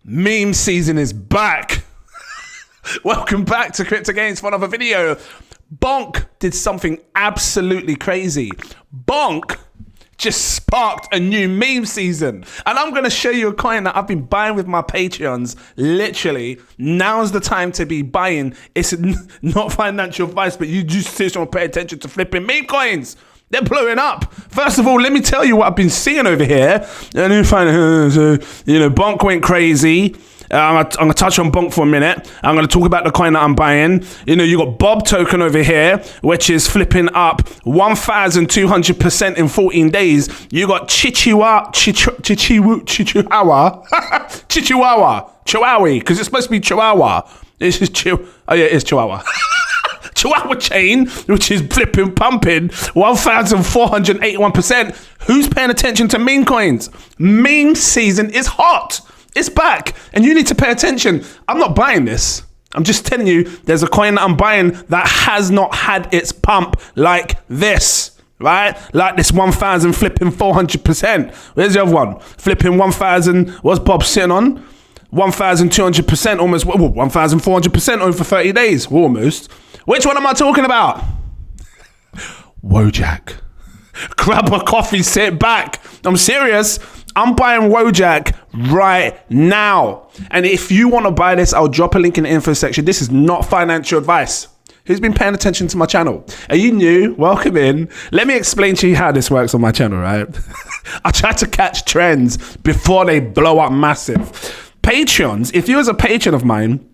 Meme season is back. Welcome back to Cryptogains for another video. Bonk did something absolutely crazy. Bonk just sparked a new meme season. And I'm going to show you a coin that I've been buying with my Patreons. Literally, now's the time to be buying. It's not financial advice, but you just want to pay attention to flipping meme coins. They're blowing up. First of all, let me tell you what I've been seeing over here. And you find, Bonk went crazy. I'm going to touch on Bonk for a minute. I'm going to talk about the coin that I'm buying. You got Bob token over here, which is flipping up 1,200% in 14 days. You got Chihuahua, because it's supposed to be Chihuahua. This is it's Chihuahua. Chihuahua chain, which is flipping pumping 1,481%. Who's paying attention to meme coins? Meme season is hot. It's back, and you need to pay attention. I'm not buying this. I'm just telling you, there's a coin that I'm buying that has not had its pump like this, right? Like this 1,000 flipping 400%. Where's the other one? Flipping 1,000, what's Bob sitting on? 1,200%, almost 1,400% over 30 days, almost. Which one am I talking about? Wojack. Grab a coffee, sit back. I'm serious. I'm buying Wojack right now. And if you want to buy this, I'll drop a link in the info section. This is not financial advice. Who's been paying attention to my channel? Are you new? Welcome in. Let me explain to you how this works on my channel, right? I try to catch trends before they blow up massive. Patreons, if you was a patron of mine,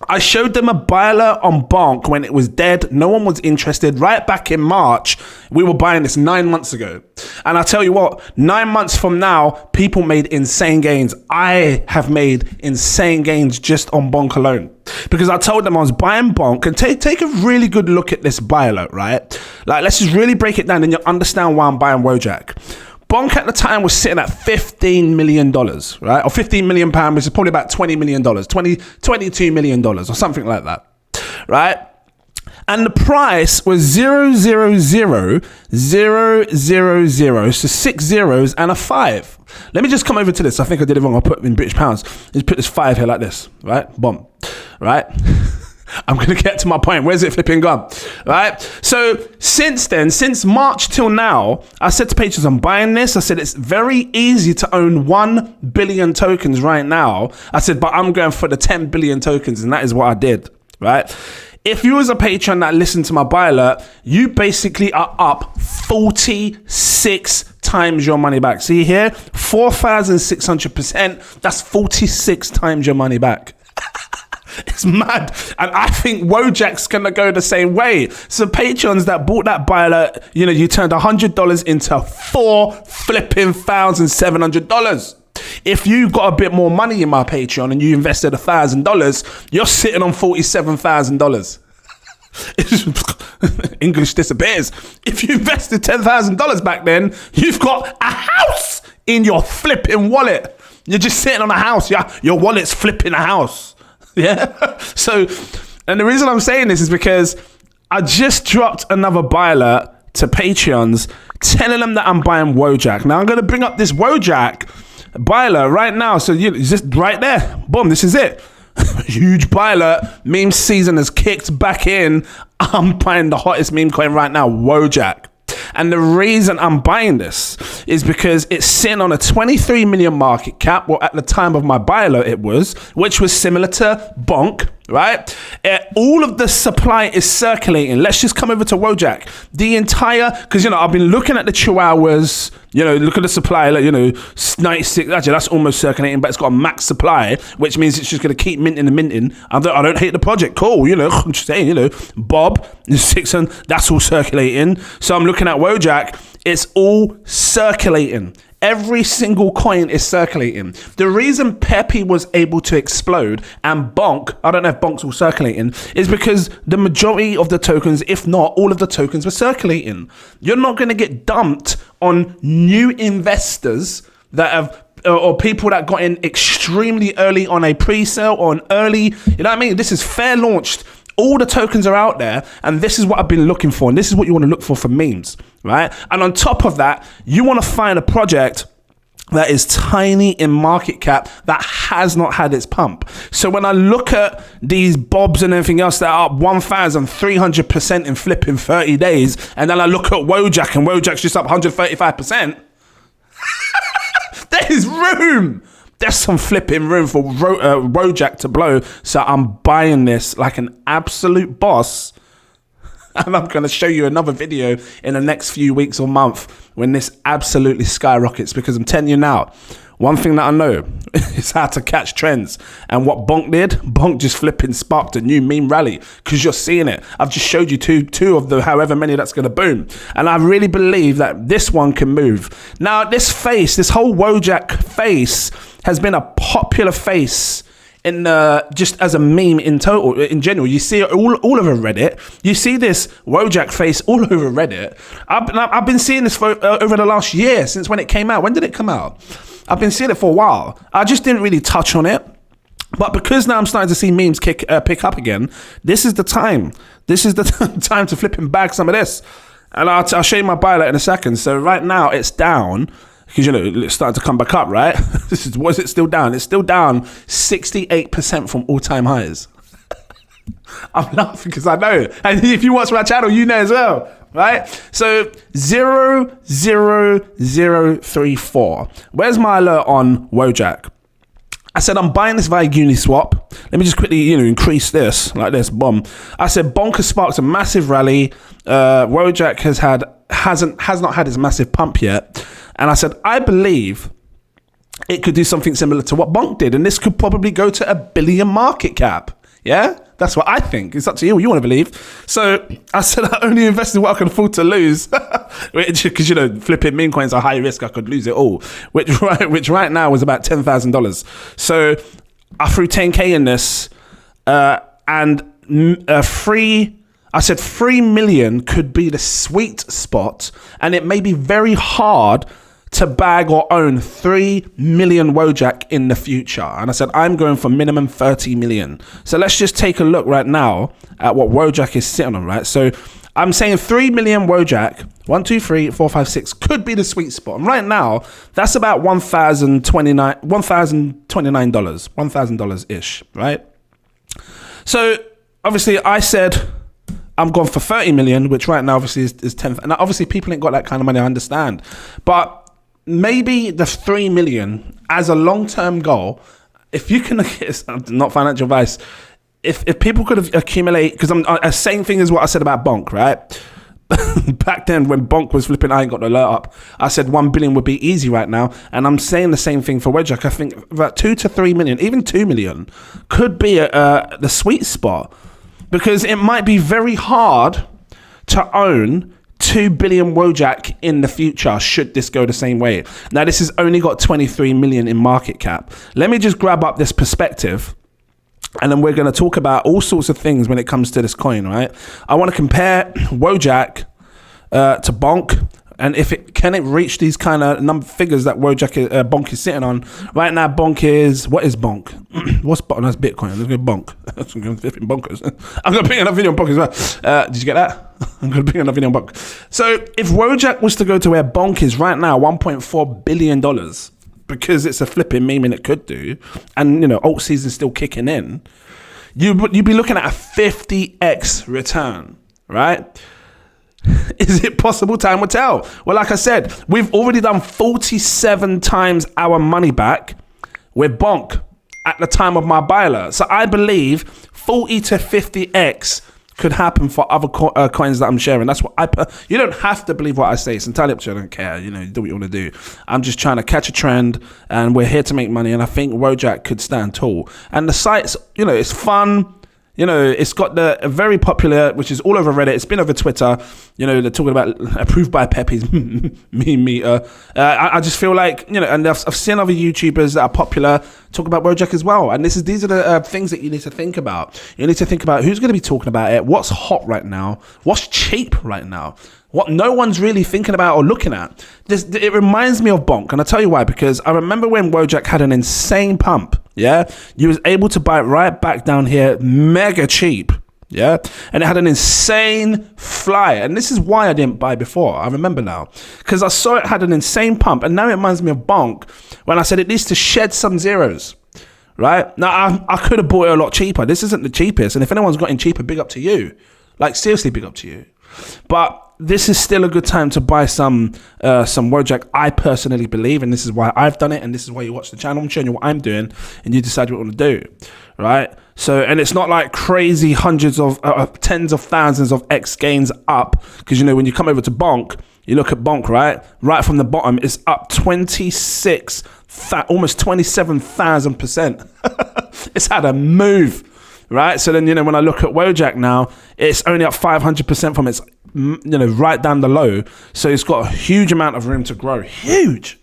I showed them a buy alert on Bonk when it was dead. No one was interested. Right back in March, we were buying this 9 months ago. And I tell you what, 9 months from now, people made insane gains. I have made insane gains just on Bonk alone. Because I told them I was buying Bonk, and take a really good look at this buy alert, right? Like, let's just really break it down and you'll understand why I'm buying Wojack. Bonk at the time was sitting at $15 million, right? Or 15 million pounds, which is probably about $20 million, $22 million or something like that, right? And the price was 000,000, so 6 zeros and a 5. Let me just come over to this. I think I did it wrong. I'll put it in British pounds. Just put this 5 here like this, right? Boom, right? I'm going to get to my point. Where's it flipping gone? Right? So since then, since March till now, I said to patrons, I'm buying this. I said, it's very easy to own 1 billion tokens right now. I said, but I'm going for the 10 billion tokens. And that is what I did. Right? If you was a patron that listened to my buy alert, you basically are up 46 times your money back. See here, 4,600%. That's 46 times your money back. It's mad. And I think Wojack's gonna go the same way. So patrons that bought that buy alert, you turned $100 into $4,700. If you got a bit more money in my Patreon and you invested $1,000, you're sitting on $47,000. English disappears. If you invested $10,000 back then, you've got a house in your flipping wallet. You're just sitting on a house. Yeah, your wallet's flipping a house. Yeah. So, and the reason I'm saying this is because I just dropped another buy alert to Patreons telling them that I'm buying Wojack. Now I'm going to bring up this Wojack buy alert right now. So it's just right there. Boom. This is it. Huge buy alert. Meme season has kicked back in. I'm buying the hottest meme coin right now, Wojack. And the reason I'm buying this is because it's sitting on a 23 million market cap. Well, at the time of my buy alert, it was, which was similar to Bonk, right? All of the supply is circulating. Let's just come over to Wojack. The entire, because, I've been looking at the Chihuahuas, look at the supply, 96, actually, that's almost circulating, but it's got a max supply, which means it's just going to keep minting and minting. I don't hate the project. Cool, I'm just saying, Bob, 600, that's all circulating. So I'm looking at Wojack, it's all circulating. Every single coin is circulating. The reason Pepe was able to explode and Bonk, I don't know if Bonk's all circulating, is because the majority of the tokens, if not all of the tokens, were circulating. You're not going to get dumped on new investors that have, or people that got in extremely early on a pre-sale or an early, you know what I mean? This is fair launched. All the tokens are out there, and this is what I've been looking for, and this is what you want to look for memes, right? And on top of that, you want to find a project that is tiny in market cap that has not had its pump. So when I look at these bobs and everything else that are up 1,300% in flipping 30 days, and then I look at Wojack and Wojack's just up 135%, there is room. There's some flipping room for Wojack to blow. So I'm buying this like an absolute boss. And I'm going to show you another video in the next few weeks or month when this absolutely skyrockets, because I'm telling you now, one thing that I know is how to catch trends. And what Bonk did, Bonk just flipping sparked a new meme rally, because you're seeing it. I've just showed you two of the however many that's going to boom. And I really believe that this one can move. Now, this whole Wojack face has been a popular face in just as a meme in general. You see it all over Reddit. You see this Wojack face all over Reddit. I've been seeing this for over the last year, since when it came out. When did it come out? I've been seeing it for a while. I just didn't really touch on it. But because now I'm starting to see memes pick up again, this is the time. This is the time to flip and bag some of this. And I'll show you my buy in a second. So right now it's down, because, you know, it's starting to come back up, right? Was it still down? It's still down 68% from all-time highs. I'm laughing because I know. And if you watch my channel, you know as well, right? So 00034. Where's my alert on Wojack? I said I'm buying this via Uniswap. Let me just quickly, increase this like this. Boom. I said Bonk has sparked a massive rally. Wojack has not had his massive pump yet. And I said, I believe it could do something similar to what Bonk did. And this could probably go to $1 billion market cap. Yeah, that's what I think. It's up to you what you want to believe. So I said I only invested what I can afford to lose. Because, flipping meme coins are high risk. I could lose it all. Which right now was about $10,000. So I threw 10K in this. And I said 3 million could be the sweet spot. And it may be very hard to bag or own 3 million Wojack in the future. And I said, I'm going for minimum 30 million. So let's just take a look right now at what Wojack is sitting on, right? So I'm saying 3 million Wojack, 1, 2, 3, 4, 5, 6 could be the sweet spot. And right now, that's about $1,029, $1,000-ish, right? So obviously I said, I'm going for 30 million, which right now obviously is 10. And obviously people ain't got that kind of money, I understand. But maybe the 3 million as a long-term goal, if you can, it's not financial advice, if people could accumulate, because I'm same thing as what I said about Bonk, right? Back then when Bonk was flipping, I ain't got the alert up. I said 1 billion would be easy right now. And I'm saying the same thing for Wojack. I think about 2 to 3 million, even 2 million could be the sweet spot. Because it might be very hard to own 2 billion Wojack in the future should this go the same way. Now, this has only got 23 million in market cap. Let me just grab up this perspective, and then we're going to talk about all sorts of things when it comes to this coin, right? I want to compare Wojack to Bonk, and can it reach these kind of number figures that Bonk is sitting on right now? Bonk is, what is Bonk? What's Bonk? That's Bitcoin. Let's go Bonk. That's flipping bonkers. I'm gonna bring another video on Bonk as well. Did you get that? I'm gonna bring another video on Bonk. So if Wojack was to go to where Bonk is right now, $1.4 billion, because it's a flipping meme and it could do, and alt season's still kicking in, you'd be looking at a 50x return, right? Is it possible? Time will tell. Well, like I said, we've already done 47 times our money back with Bonk at the time of my buy alert. So I believe 40 to 50x could happen for other coins that I'm sharing. That's what you don't have to believe what I say. It's entirely up to you. I don't care. You do what you want to do. I'm just trying to catch a trend, and we're here to make money. And I think Wojack could stand tall. And the site's, it's fun. It's got the very popular, which is all over Reddit. It's been over Twitter. They're talking about approved by Pepe's meme meter. I just feel like, and I've seen other YouTubers that are popular talk about Wojack as well. And these are the things that you need to think about. You need to think about who's going to be talking about it, what's hot right now, what's cheap right now, what no one's really thinking about or looking at. It reminds me of Bonk, and I'll tell you why. Because I remember when Wojack had an insane pump. Yeah, you was able to buy it right back down here, mega cheap. Yeah, and it had an insane fly, and this is why I didn't buy before. I remember now, because I saw it had an insane pump, and now it reminds me of Bonk when I said it needs to shed some zeros. Right now, I could have bought it a lot cheaper. This isn't the cheapest, and if anyone's got in cheaper, big up to you. Like seriously, big up to you. But this is still a good time to buy some Wojack. I personally believe, and this is why I've done it, and this is why you watch the channel. I'm showing you what I'm doing, and you decide what you want to do, right? So, and it's not like crazy hundreds of tens of thousands of X gains up, because you know when you come over to Bonk, you look at Bonk, right from the bottom, it's up 26, almost 27,000%. It's had a move. Right, so then you know when I look at Wojack now, it's only up 500% from its right down the low. So it's got a huge amount of room to grow, huge.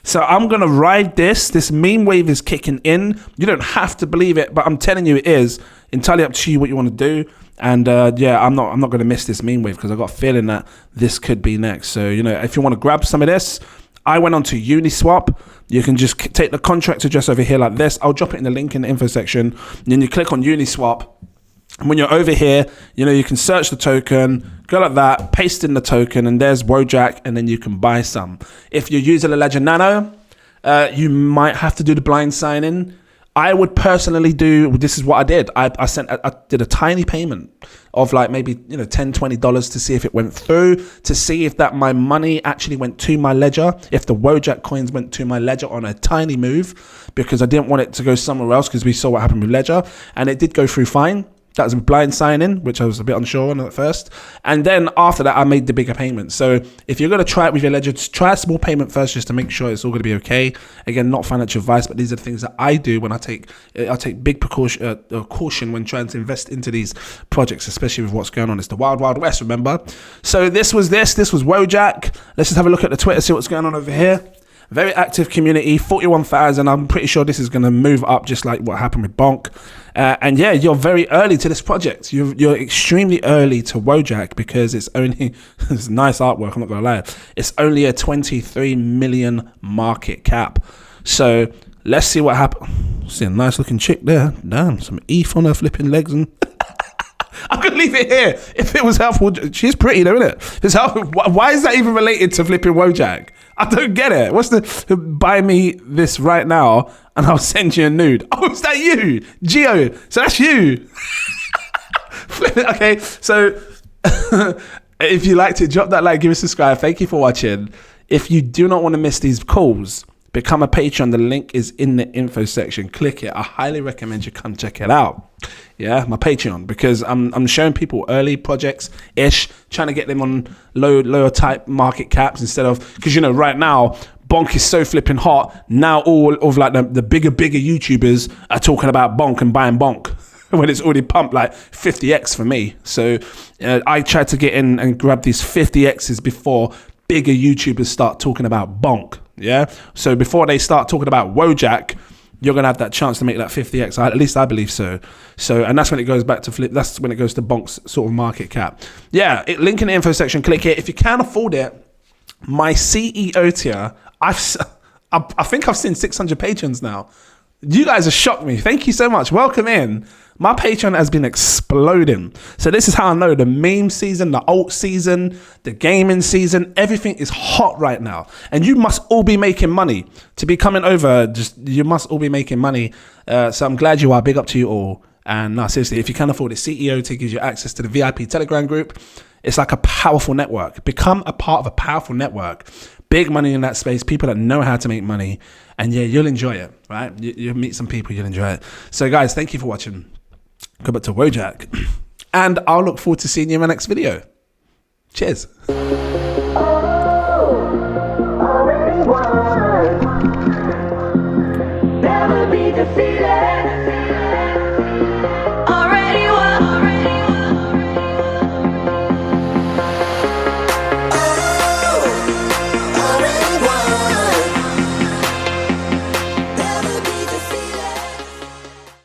So I'm gonna ride this. This meme wave is kicking in. You don't have to believe it, but I'm telling you it is. Entirely up to you what you want to do. And yeah, I'm not gonna miss this meme wave because I got a feeling that this could be next. So you know, if you want to grab some of this, I went on to Uniswap. You can just take the contract address over here like this. I'll drop it in the link in the info section. And then you click on Uniswap. And when you're over here, you know, you can search the token, go like that, paste in the token, and there's Wojack, and then you can buy some. If you're using a Ledger Nano, you might have to do the blind sign-in. I would personally do, this is what I did. I did a tiny payment of like maybe, you know, $10, $20 to see if it went through, to see if that my money actually went to my ledger, if the Wojack coins went to my ledger on a tiny move, because I didn't want it to go somewhere else because we saw what happened with Ledger, and it did go through fine. That was a blind sign-in, which I was a bit unsure on at first. And then after that, I made the bigger payment. So if you're going to try it with your Ledger, just try a small payment first just to make sure it's all going to be okay. Again, not financial advice, but these are the things that I do when I take big caution when trying to invest into these projects, especially with what's going on. It's the wild, wild west, remember? So this was Wojack. Let's just have a look at the Twitter, see what's going on over here. Very active community, 41,000. I'm pretty sure this is going to move up just like what happened with Bonk. And yeah, you're very early to this project. You're extremely early to Wojack because it's only, it's nice artwork, I'm not going to lie. It's only a 23 million market cap. So let's see what happens. See a nice looking chick there. Damn, some ETH on her flipping legs. And I'm going to leave it here. If it was helpful, she's pretty though, isn't it? It's helpful. Why is that even related to flipping Wojack? I don't get it. What's the buy me this right now and I'll send you a nude? Oh, is that you? Geo. So that's you. Okay, so if you liked it, drop that like, give us a subscribe. Thank you for watching. If you do not want to miss these calls, become a Patreon. The link is in the info section. Click it. I highly recommend you come check it out. Yeah, my Patreon, because I'm showing people early projects ish, trying to get them on lower type market caps instead of, because you know right now Bonk is so flipping hot. Now all of like the bigger YouTubers are talking about Bonk and buying Bonk when it's already pumped like 50x for me. So I tried to get in and grab these 50x's before bigger YouTubers start talking about Bonk. Yeah, so before they start talking about Wojack, you're gonna have that chance to make that 50x. At least I believe so. And that's when it goes back to flip. That's when it goes to Bonk's sort of market cap. Yeah, link in the info section. Click it if you can afford it. My CEO tier. I think I've seen 600 patrons now. You guys have shocked me. Thank you so much. Welcome in. My Patreon has been exploding. So this is how I know the meme season, the alt season, the gaming season, everything is hot right now. And you must all be making money to be coming over. You must all be making money. So I'm glad you are. Big up to you all. And no, seriously, if you can afford it, CEO to gives you access to the VIP Telegram group. It's like a powerful network. Become a part of a powerful network. Big money in that space. People that know how to make money. And yeah, you'll enjoy it, right? You'll meet some people, you'll enjoy it. So guys, thank you for watching. Go back to Wojack, and I'll look forward to seeing you in my next video. Cheers. Never be defeated.